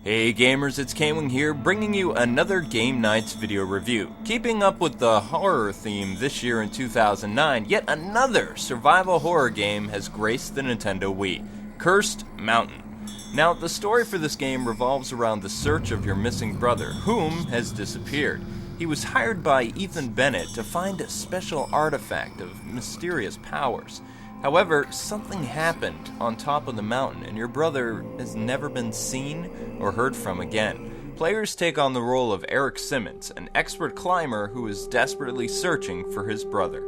Hey gamers, it's Kwing here, bringing you another Game Nights video review. Keeping up with the horror theme this year in 2009, yet another survival horror game has graced the Nintendo Wii, Cursed Mountain. Now, the story for this game revolves around the search of your missing brother, whom has disappeared. He was hired by Ethan Bennett to find a special artifact of mysterious powers. However, something happened on top of the mountain, and your brother has never been seen or heard from again. Players take on the role of Eric Simmons, an expert climber who is desperately searching for his brother.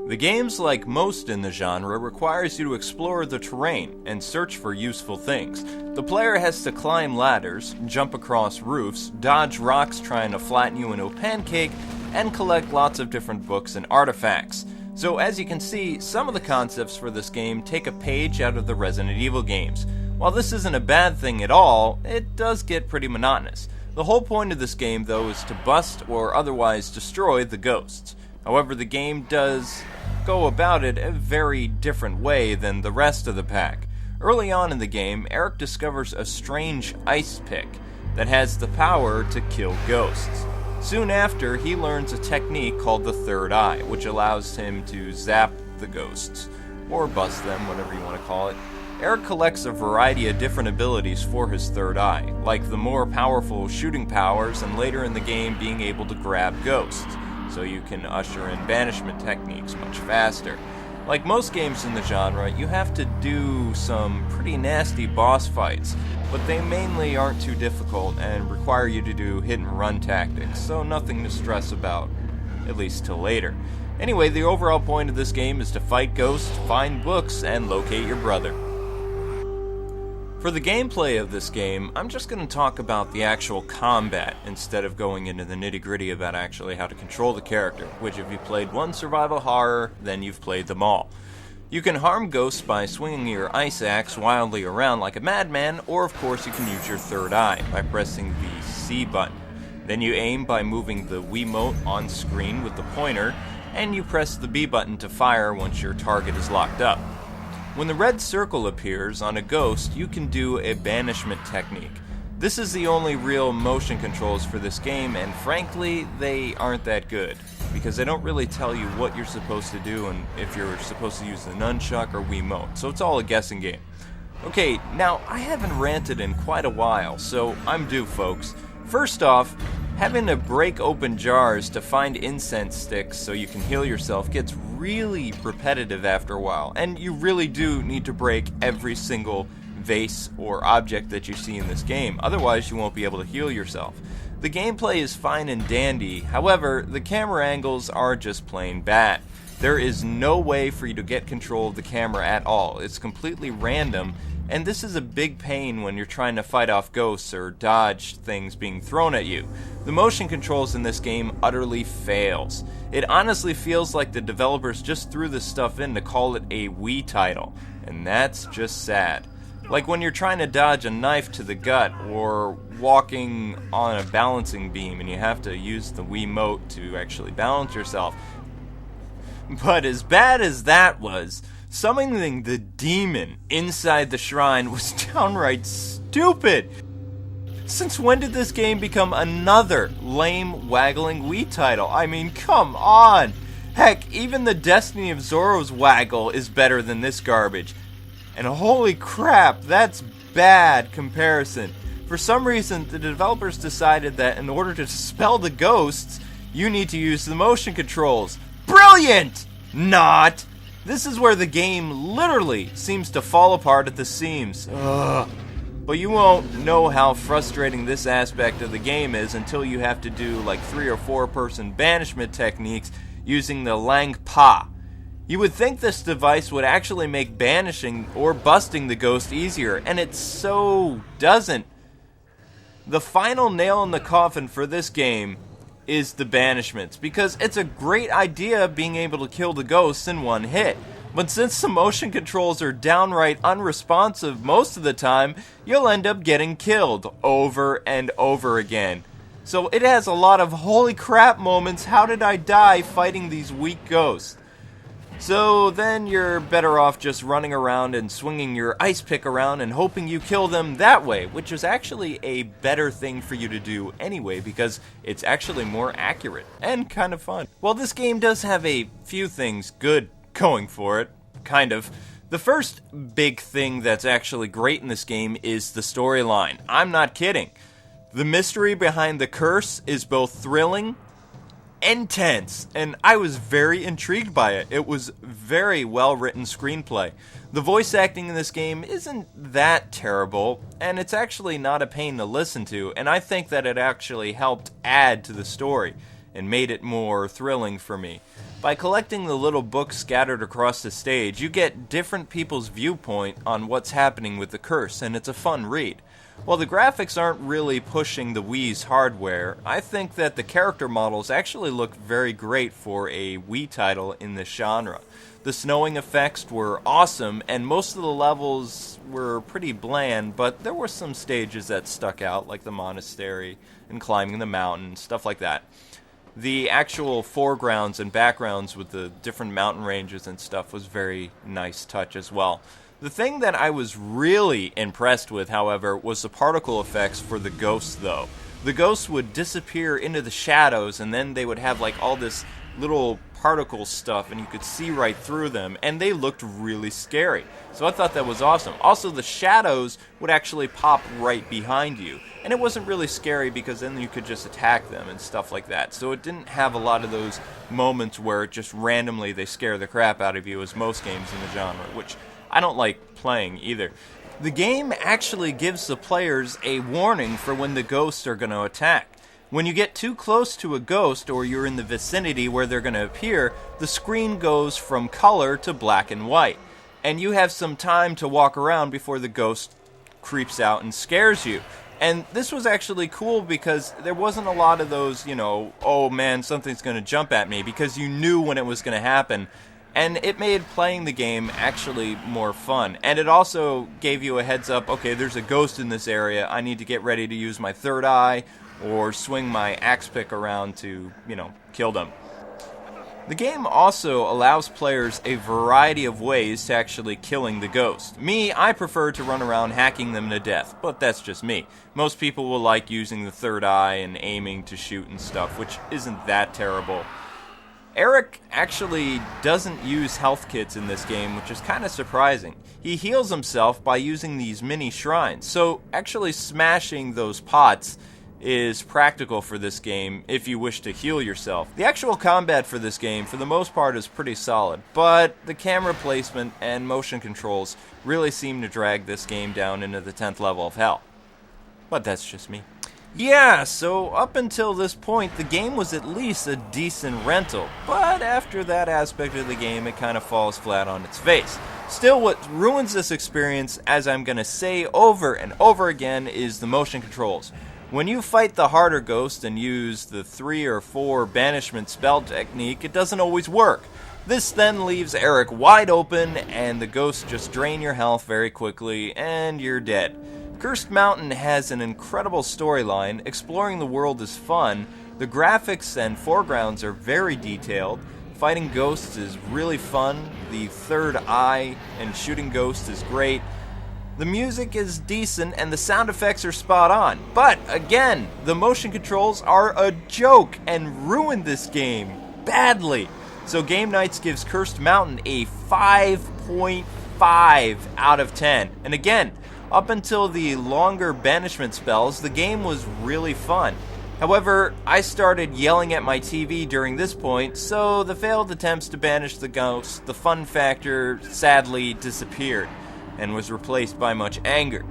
The games, like most in the genre, requires you to explore the terrain and search for useful things. The player has to climb ladders, jump across roofs, dodge rocks trying to flatten you into a pancake, and collect lots of different books and artifacts. So as you can see, some of the concepts for this game take a page out of the Resident Evil games. While this isn't a bad thing at all, it does get pretty monotonous. The whole point of this game, though, is to bust or otherwise destroy the ghosts. However, the game does go about it a very different way than the rest of the pack. Early on in the game, Eric discovers a strange ice pick that has the power to kill ghosts. Soon after, he learns a technique called the Third Eye, which allows him to zap the ghosts, or bust them, whatever you want to call it. Eric collects a variety of different abilities for his Third Eye, like the more powerful shooting powers and later in the game being able to grab ghosts, so you can usher in banishment techniques much faster. Like most games in the genre, you have to do some pretty nasty boss fights, but they mainly aren't too difficult and require you to do hit and run tactics, so nothing to stress about, at least till later. Anyway, the overall point of this game is to fight ghosts, find books, and locate your brother. For the gameplay of this game, I'm just going to talk about the actual combat instead of going into the nitty-gritty about actually how to control the character, which if you've played one survival horror, then you've played them all. You can harm ghosts by swinging your ice axe wildly around like a madman, or of course you can use your Third Eye by pressing the C button. Then you aim by moving the Wiimote on screen with the pointer, and you press the B button to fire once your target is locked up. When the red circle appears on a ghost, you can do a banishment technique. This is the only real motion controls for this game, and frankly, they aren't that good, because they don't really tell you what you're supposed to do and if you're supposed to use the nunchuck or Wiimote, so it's all a guessing game. Okay, now I haven't ranted in quite a while, so I'm due, folks. First off, having to break open jars to find incense sticks so you can heal yourself gets really repetitive after a while, and you really do need to break every single vase or object that you see in this game, otherwise you won't be able to heal yourself. The gameplay is fine and dandy, however, the camera angles are just plain bad. There is no way for you to get control of the camera at all. It's completely random, and this is a big pain when you're trying to fight off ghosts or dodge things being thrown at you. The motion controls in this game utterly fails. It honestly feels like the developers just threw this stuff in to call it a Wii title, and that's just sad. Like when you're trying to dodge a knife to the gut or walking on a balancing beam and you have to use the Wiimote to actually balance yourself. But as bad as that was, summoning the demon inside the shrine was downright stupid. Since when did this game become another lame, waggling Wii title? I mean, come on! Heck, even the Destiny of Zoro's waggle is better than this garbage. And holy crap, that's bad comparison. For some reason, the developers decided that in order to dispel the ghosts, you need to use the motion controls. Brilliant! Not! This is where the game literally seems to fall apart at the seams. Ugh. But you won't know how frustrating this aspect of the game is until you have to do like 3 or 4 person banishment techniques using the Lang Pa. You would think this device would actually make banishing or busting the ghost easier, and it so doesn't. The final nail in the coffin for this game is the banishments, because it's a great idea being able to kill the ghosts in one hit. But since the motion controls are downright unresponsive most of the time, you'll end up getting killed over and over again. So it has a lot of holy crap moments, how did I die fighting these weak ghosts? So then you're better off just running around and swinging your ice pick around and hoping you kill them that way, which is actually a better thing for you to do anyway because it's actually more accurate and kind of fun. Well, this game does have a few things good going for it, kind of. The first big thing that's actually great in this game is the storyline. I'm not kidding. The mystery behind the curse is both thrilling and tense, and I was very intrigued by it. It was very well-written screenplay. The voice acting in this game isn't that terrible, and it's actually not a pain to listen to, and I think that it actually helped add to the story and made it more thrilling for me. By collecting the little books scattered across the stage, you get different people's viewpoint on what's happening with the curse, and it's a fun read. While the graphics aren't really pushing the Wii's hardware, I think that the character models actually look very great for a Wii title in this genre. The snowing effects were awesome, and most of the levels were pretty bland, but there were some stages that stuck out, like the monastery and climbing the mountain, stuff like that. The actual foregrounds and backgrounds with the different mountain ranges and stuff was very nice touch as well. The thing that I was really impressed with, however, was the particle effects for the ghosts, though. The ghosts would disappear into the shadows, and then they would have like all this little particle stuff, and you could see right through them, and they looked really scary. So I thought that was awesome. Also, the shadows would actually pop right behind you, and it wasn't really scary because then you could just attack them and stuff like that. So it didn't have a lot of those moments where just randomly they scare the crap out of you, as most games in the genre, which I don't like playing either. The game actually gives the players a warning for when the ghosts are going to attack. When you get too close to a ghost or you're in the vicinity where they're going to appear, the screen goes from color to black and white. And you have some time to walk around before the ghost creeps out and scares you. And this was actually cool because there wasn't a lot of those, oh man, something's going to jump at me, because you knew when it was going to happen. And it made playing the game actually more fun. And it also gave you a heads up, okay, there's a ghost in this area, I need to get ready to use my third eye or swing my axe pick around to, kill them. The game also allows players a variety of ways to actually killing the ghost. Me, I prefer to run around hacking them to death, but that's just me. Most people will like using the third eye and aiming to shoot and stuff, which isn't that terrible. Eric actually doesn't use health kits in this game, which is kind of surprising. He heals himself by using these mini shrines, so actually smashing those pots is practical for this game if you wish to heal yourself. The actual combat for this game, for the most part, is pretty solid, but the camera placement and motion controls really seem to drag this game down into the 10th level of hell. But that's just me. Yeah, so up until this point, the game was at least a decent rental, but after that aspect of the game, it kind of falls flat on its face. Still, what ruins this experience, as I'm going to say over and over again, is the motion controls. When you fight the harder ghost and use the 3 or 4 banishment spell technique, it doesn't always work. This then leaves Eric wide open, and the ghosts just drain your health very quickly, and you're dead. Cursed Mountain has an incredible storyline. Exploring the world is fun. The graphics and foregrounds are very detailed. Fighting ghosts is really fun. The third eye and shooting ghosts is great. The music is decent and the sound effects are spot on. But again, the motion controls are a joke and ruined this game badly. So Game Nights gives Cursed Mountain a 5.5 out of 10. And again, up until the longer banishment spells, the game was really fun. However, I started yelling at my TV during this point, so the failed attempts to banish the ghosts, the fun factor sadly disappeared and was replaced by much anger.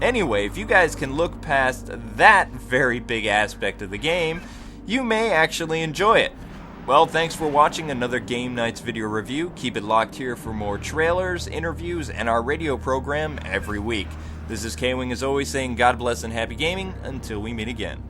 Anyway, if you guys can look past that very big aspect of the game, you may actually enjoy it. Well, thanks for watching another Game Nights video review. Keep it locked here for more trailers, interviews, and our radio program every week. This is Kwing as always saying God bless and happy gaming until we meet again.